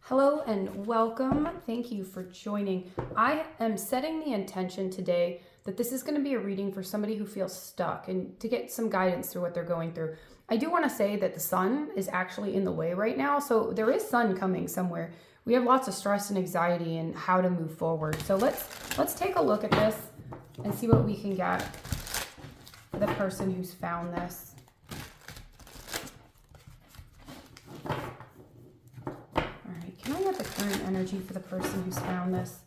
Hello and welcome. Thank you for joining. I am setting the intention today that this is going to be a reading for somebody who feels stuck and to get some guidance through what they're going through. I do want to say that the sun is actually in the way right now, so there is sun coming somewhere. We have lots of stress and anxiety and how to move forward. So let's take a look at this and see what we can get for the person who's found this. Can I get the current energy for the person who's found this?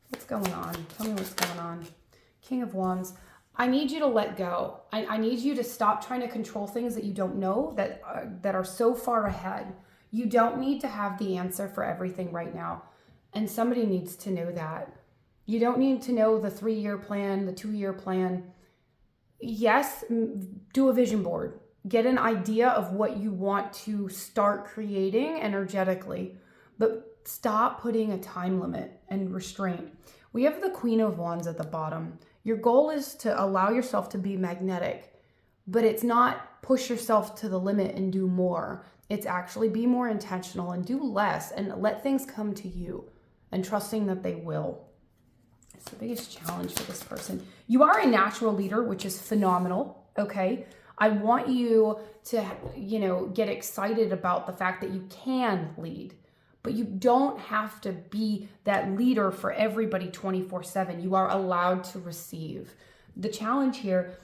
What's going on? Tell me what's going on. King of Wands. I need you to let go. I need you to stop trying to control things that you don't know, that are so far ahead. You don't need to have the answer for everything right now. And somebody needs to know that. You don't need to know the 3-year plan, the 2-year plan. Yes, do a vision board. Get an idea of what you want to start creating energetically. But stop putting a time limit and restraint. We have the Queen of Wands at the bottom. Your goal is to allow yourself to be magnetic, but it's not push yourself to the limit and do more. It's actually be more intentional and do less and let things come to you and trusting that they will. It's the biggest challenge for this person. You are a natural leader, which is phenomenal, okay? I want you to, get excited about the fact that you can lead. But you don't have to be that leader for everybody 24/7. You are allowed to receive. The challenge here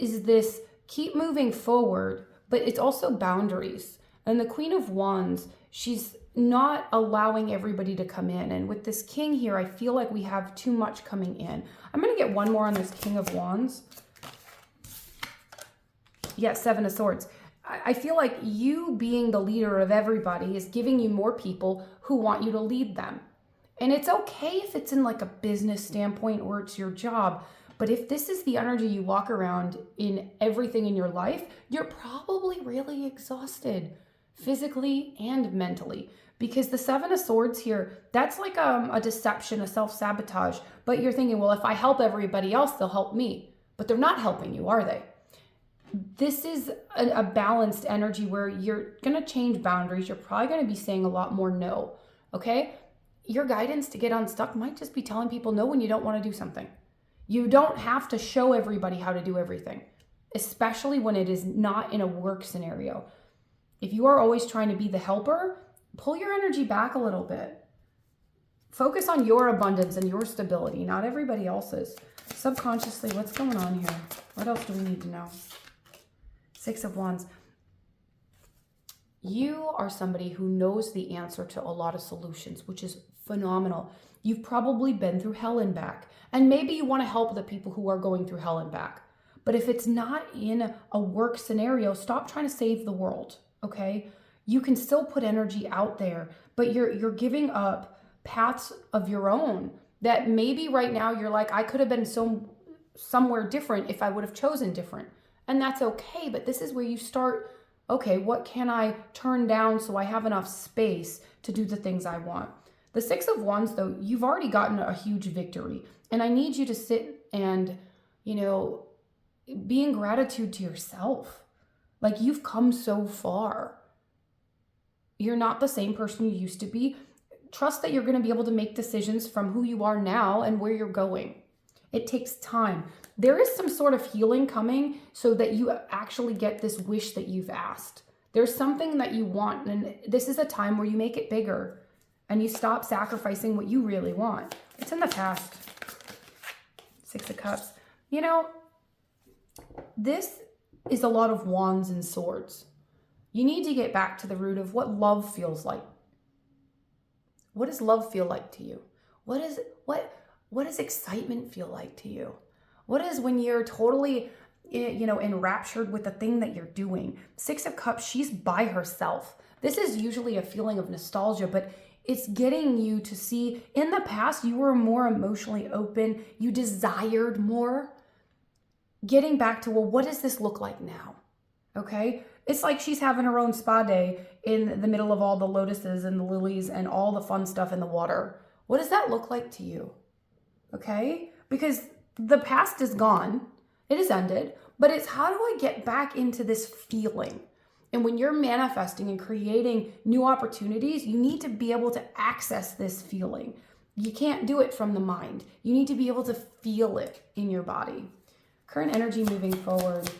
is this: keep moving forward, but it's also boundaries. And the Queen of Wands, she's not allowing everybody to come in. And with this King here, I feel like we have too much coming in. I'm going to get one more on this King of Wands. Yeah, 7 of Swords. I feel like you being the leader of everybody is giving you more people who want you to lead them. And it's okay if it's in like a business standpoint or it's your job. But if this is the energy you walk around in everything in your life, you're probably really exhausted physically and mentally. Because the 7 of Swords here, that's like a deception, a self-sabotage. But you're thinking, well, if I help everybody else, they'll help me. But they're not helping you, are they? This is a balanced energy where you're going to change boundaries. You're probably going to be saying a lot more no, okay? Your guidance to get unstuck might just be telling people no when you don't want to do something. You don't have to show everybody how to do everything, especially when it is not in a work scenario. If you are always trying to be the helper, pull your energy back a little bit. Focus on your abundance and your stability, not everybody else's. Subconsciously, what's going on here? What else do we need to know? 6 of Wands. You are somebody who knows the answer to a lot of solutions, which is phenomenal. You've probably been through hell and back, and maybe you want to help the people who are going through hell and back. But if it's not in a work scenario, stop trying to save the world, okay? You can still put energy out there, but you're giving up paths of your own that maybe right now you're like, I could have been somewhere different if I would have chosen different. And that's okay, but this is where you start, okay, what can I turn down so I have enough space to do the things I want? The 6 of Wands, though, you've already gotten a huge victory. And I need you to sit and, be in gratitude to yourself. Like, you've come so far. You're not the same person you used to be. Trust that you're going to be able to make decisions from who you are now and where you're going. It takes time. There is some sort of healing coming so that you actually get this wish that you've asked. There's something that you want, and this is a time where you make it bigger and you stop sacrificing what you really want. It's in the past. 6 of Cups. This is a lot of wands and swords. You need to get back to the root of what love feels like. What does love feel like to you? What does excitement feel like to you? What is when you're totally, enraptured with the thing that you're doing? 6 of Cups, she's by herself. This is usually a feeling of nostalgia, but it's getting you to see in the past, you were more emotionally open. You desired more. Getting back to, well, what does this look like now? Okay. It's like she's having her own spa day in the middle of all the lotuses and the lilies and all the fun stuff in the water. What does that look like to you? Okay. Because the past is gone. It is ended. But it's how do I get back into this feeling? And when you're manifesting and creating new opportunities, you need to be able to access this feeling. You can't do it from the mind. You need to be able to feel it in your body. Current energy moving forward.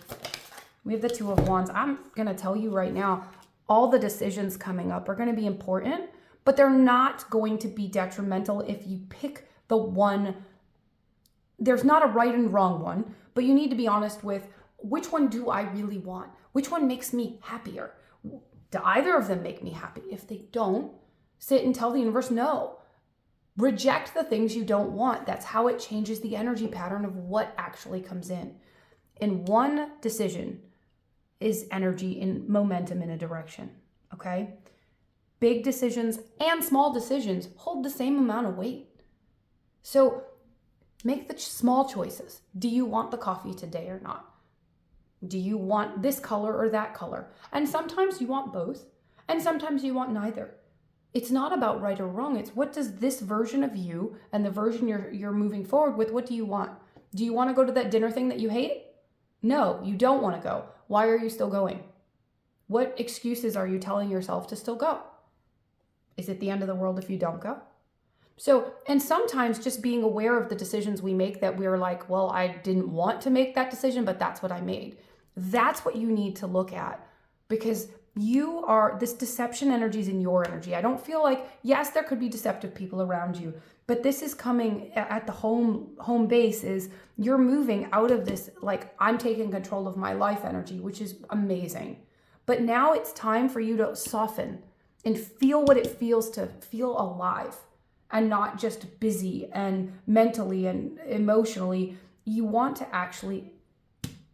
We have the Two of Wands. I'm going to tell you right now, all the decisions coming up are going to be important, but they're not going to be detrimental if you pick the one. There's not a right and wrong one, but you need to be honest with, which one do I really want? Which one makes me happier? Do either of them make me happy? If they don't, sit and tell the universe no. Reject the things you don't want. That's how it changes the energy pattern of what actually comes in. And one decision is energy and momentum in a direction, okay? Big decisions and small decisions hold the same amount of weight. So make the small choices. Do you want the coffee today or not? Do you want this color or that color? And sometimes you want both, and sometimes you want neither. It's not about right or wrong. It's what does this version of you and the version you're moving forward with, what do you want? Do you want to go to that dinner thing that you hate? No, you don't want to go. Why are you still going? What excuses are you telling yourself to still go? Is it the end of the world if you don't go? So, and sometimes just being aware of the decisions we make that we're like, well, I didn't want to make that decision, but that's what I made. That's what you need to look at, because this deception energy is in your energy. I don't feel like, yes, there could be deceptive people around you, but this is coming at the home base is you're moving out of this, like, I'm taking control of my life energy, which is amazing. But now it's time for you to soften and feel what it feels to feel alive and not just busy and mentally and emotionally. You want to actually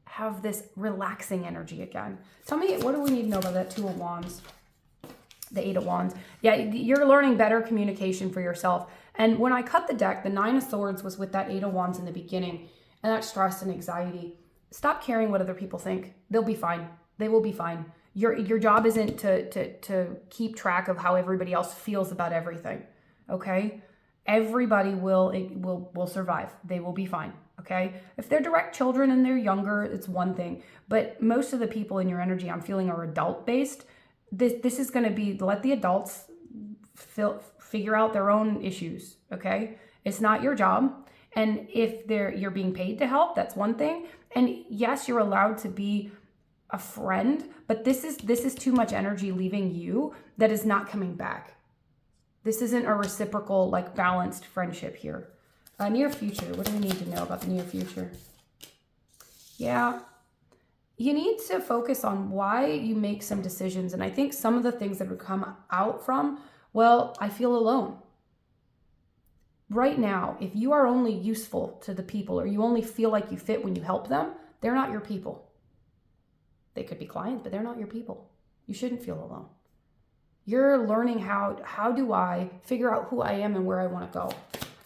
have this relaxing energy again. Tell me, what do we need to know about that Two of Wands? The Eight of Wands. Yeah, you're learning better communication for yourself. And when I cut the deck, the Nine of Swords was with that Eight of Wands in the beginning, and that stress and anxiety. Stop caring what other people think. They'll be fine. They will be fine. Your job isn't to keep track of how everybody else feels about everything. Okay? Everybody will survive. They will be fine. Okay? If they're direct children and they're younger, it's one thing. But most of the people in your energy, I'm feeling, are adult-based. This is going to be, let the adults figure out their own issues, okay? It's not your job. And if you're being paid to help, that's one thing. And yes, you're allowed to be a friend, but this is too much energy leaving you that is not coming back. This isn't a reciprocal, like, balanced friendship here. Near future, what do we need to know about the near future? Yeah, you need to focus on why you make some decisions. And I think some of the things that would come out from, well, I feel alone. Right now, if you are only useful to the people, or you only feel like you fit when you help them, they're not your people. They could be clients, but they're not your people. You shouldn't feel alone. You're learning how do I figure out who I am and where I want to go.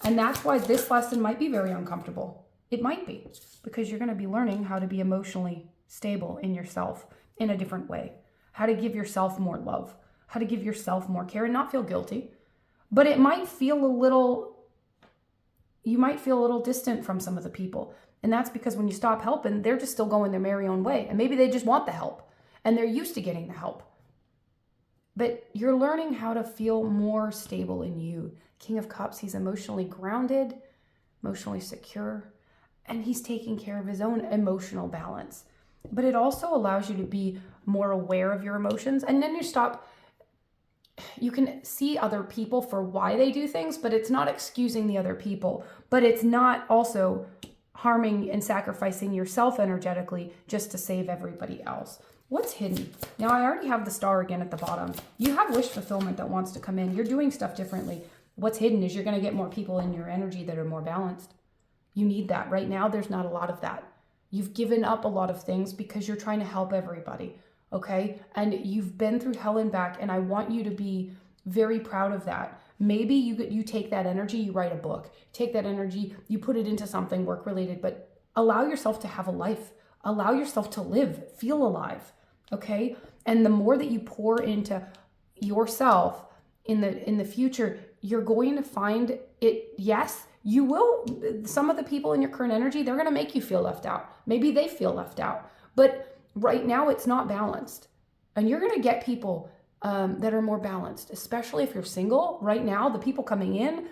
And that's why this lesson might be very uncomfortable. It might be, because you're going to be learning how to be emotionally stable in yourself in a different way, how to give yourself more love, how to give yourself more care and not feel guilty. But it might feel you might feel a little distant from some of the people. And that's because when you stop helping, they're just still going their merry own way. And maybe they just want the help and they're used to getting the help. But you're learning how to feel more stable in you. King of Cups, he's emotionally grounded, emotionally secure, and he's taking care of his own emotional balance. But it also allows you to be more aware of your emotions. And then you can see other people for why they do things, but it's not excusing the other people. But it's not also harming and sacrificing yourself energetically just to save everybody else. What's hidden? Now, I already have the Star again at the bottom. You have wish fulfillment that wants to come in. You're doing stuff differently. What's hidden is you're going to get more people in your energy that are more balanced. You need that. Right now, there's not a lot of that. You've given up a lot of things because you're trying to help everybody, okay? And you've been through hell and back, and I want you to be very proud of that. Maybe you take that energy, you write a book. Take that energy, you put it into something work-related, but allow yourself to have a life. Allow yourself to live, feel alive, okay? And the more that you pour into yourself in the future, you're going to find it, yes, you will. Some of the people in your current energy, they're going to make you feel left out. Maybe they feel left out. But right now, it's not balanced. And you're going to get people that are more balanced, especially if you're single. Right now, the people coming in,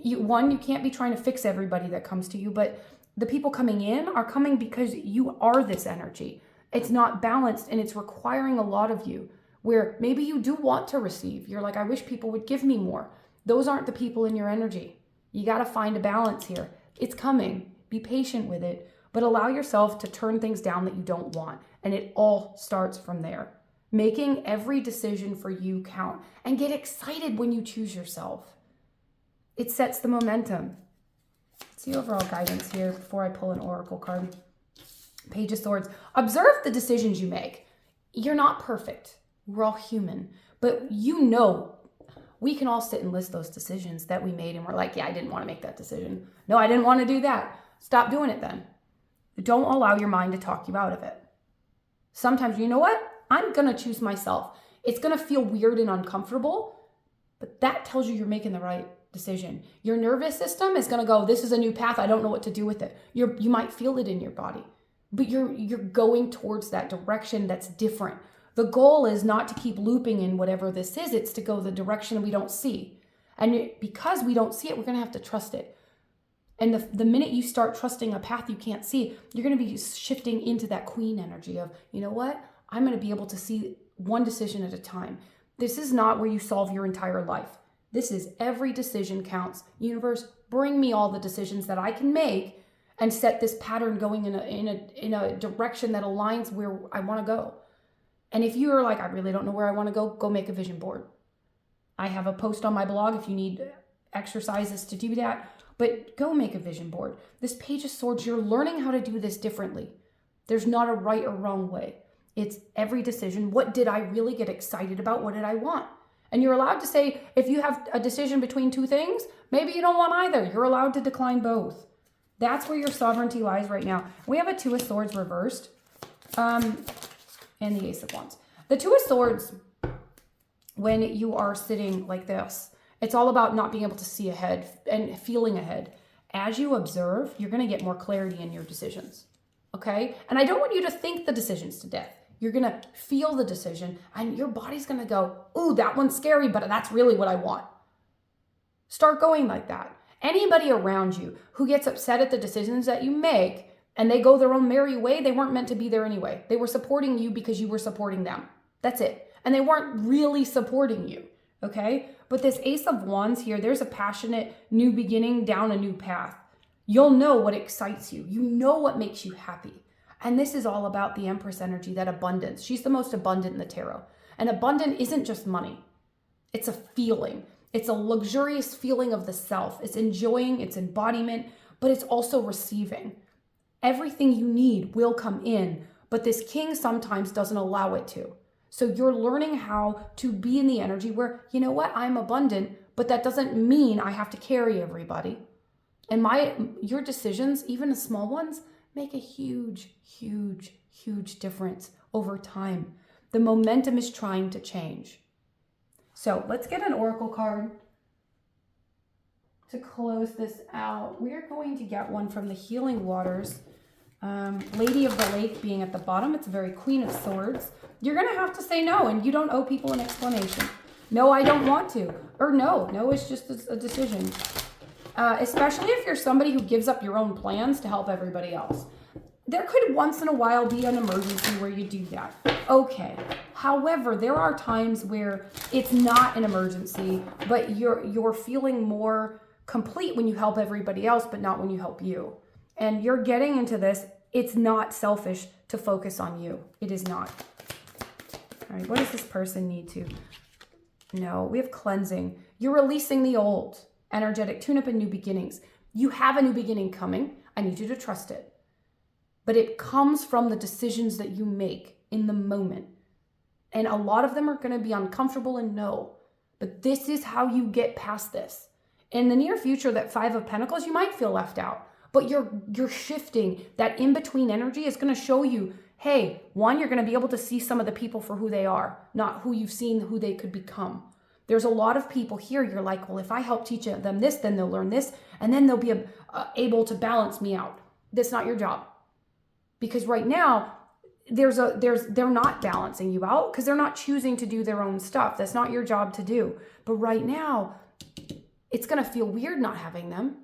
you can't be trying to fix everybody that comes to you, but the people coming in are coming because you are this energy. It's not balanced, and it's requiring a lot of you, where maybe you do want to receive. You're like, I wish people would give me more. Those aren't the people in your energy. You got to find a balance here. It's coming. Be patient with it, but allow yourself to turn things down that you don't want. And it all starts from there. Making every decision for you count, and get excited when you choose yourself. It sets the momentum. Let's see overall guidance here before I pull an oracle card. Page of Swords. Observe the decisions you make. You're not perfect. We're all human. But we can all sit and list those decisions that we made, and we're like, yeah, I didn't want to make that decision. No, I didn't want to do that. Stop doing it then. Don't allow your mind to talk you out of it. Sometimes, you know what? I'm going to choose myself. It's going to feel weird and uncomfortable, but that tells you you're making the right decision. Your nervous system is going to go, this is a new path. I don't know what to do with it. You might feel it in your body, but you're going towards that direction that's different. The goal is not to keep looping in whatever this is. It's to go the direction we don't see. And because we don't see it, we're going to have to trust it. And the minute you start trusting a path you can't see, you're going to be shifting into that queen energy of, you know what? I'm going to be able to see one decision at a time. This is not where you solve your entire life. This is every decision counts. Universe, bring me all the decisions that I can make and set this pattern going in a direction that aligns where I want to go. And if you are like, I really don't know where I want to go make a vision board. I have a post on my blog if you need exercises to do that. But go make a vision board. This Page of Swords, you're learning how to do this differently. There's not a right or wrong way. It's every decision. What did I really get excited about? What did I want? And you're allowed to say, if you have a decision between two things, maybe you don't want either. You're allowed to decline both. That's where your sovereignty lies right now. We have a Two of Swords reversed and the Ace of Wands. The Two of Swords, when you are sitting like this, it's all about not being able to see ahead and feeling ahead. As you observe, you're going to get more clarity in your decisions. Okay? And I don't want you to think the decisions to death. You're going to feel the decision and your body's going to go, ooh, that one's scary, but that's really what I want. Start going like that. Anybody around you who gets upset at the decisions that you make and they go their own merry way, they weren't meant to be there anyway. They were supporting you because you were supporting them. That's it. And they weren't really supporting you. Okay? But this Ace of Wands here, there's a passionate new beginning down a new path. You'll know what excites you. You know what makes you happy. And this is all about the Empress energy, that abundance. She's the most abundant in the tarot. And abundant isn't just money. It's a feeling. It's a luxurious feeling of the self. It's enjoying, it's embodiment, but it's also receiving. Everything you need will come in, but this king sometimes doesn't allow it to. So you're learning how to be in the energy where, you know what, I'm abundant, but that doesn't mean I have to carry everybody. And your decisions, even the small ones, make a huge, huge, huge difference over time. The momentum is trying to change. So let's get an oracle card to close this out. We're going to get one from the Healing Waters. Lady of the Lake being at the bottom. It's a very Queen of Swords. You're going to have to say no, and you don't owe people an explanation. No, I don't want to. Or no is just a decision. Especially if you're somebody who gives up your own plans to help everybody else. There could once in a while be an emergency where you do that. Okay. However, there are times where it's not an emergency, but you're feeling more complete when you help everybody else, but not when you help you. And you're getting into this. It's not selfish to focus on you. It is not. All right. What does this person need to know? We have cleansing. You're releasing the old. Energetic tune-up and new beginnings. You have a new beginning coming. I need you to trust it. But it comes from the decisions that you make in the moment. And a lot of them are going to be uncomfortable and no. But this is how you get past this. In the near future, that Five of Pentacles, you might feel left out. But you're shifting. That in-between energy is going to show you, hey, one, you're going to be able to see some of the people for who they are, not who you've seen, who they could become. There's a lot of people here, you're like, well, if I help teach them this, then they'll learn this, and then they'll be able to balance me out. That's not your job. Because right now, they're not balancing you out because they're not choosing to do their own stuff. That's not your job to do. But right now, it's going to feel weird not having them.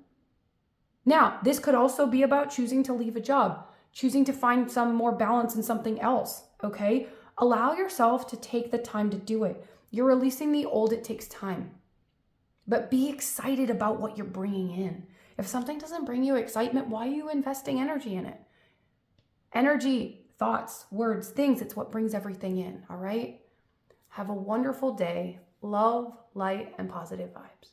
Now, this could also be about choosing to leave a job, choosing to find some more balance in something else, okay? Allow yourself to take the time to do it. You're releasing the old, it takes time. But be excited about what you're bringing in. If something doesn't bring you excitement, why are you investing energy in it? Energy, thoughts, words, things, it's what brings everything in, all right? Have a wonderful day. Love, light, and positive vibes.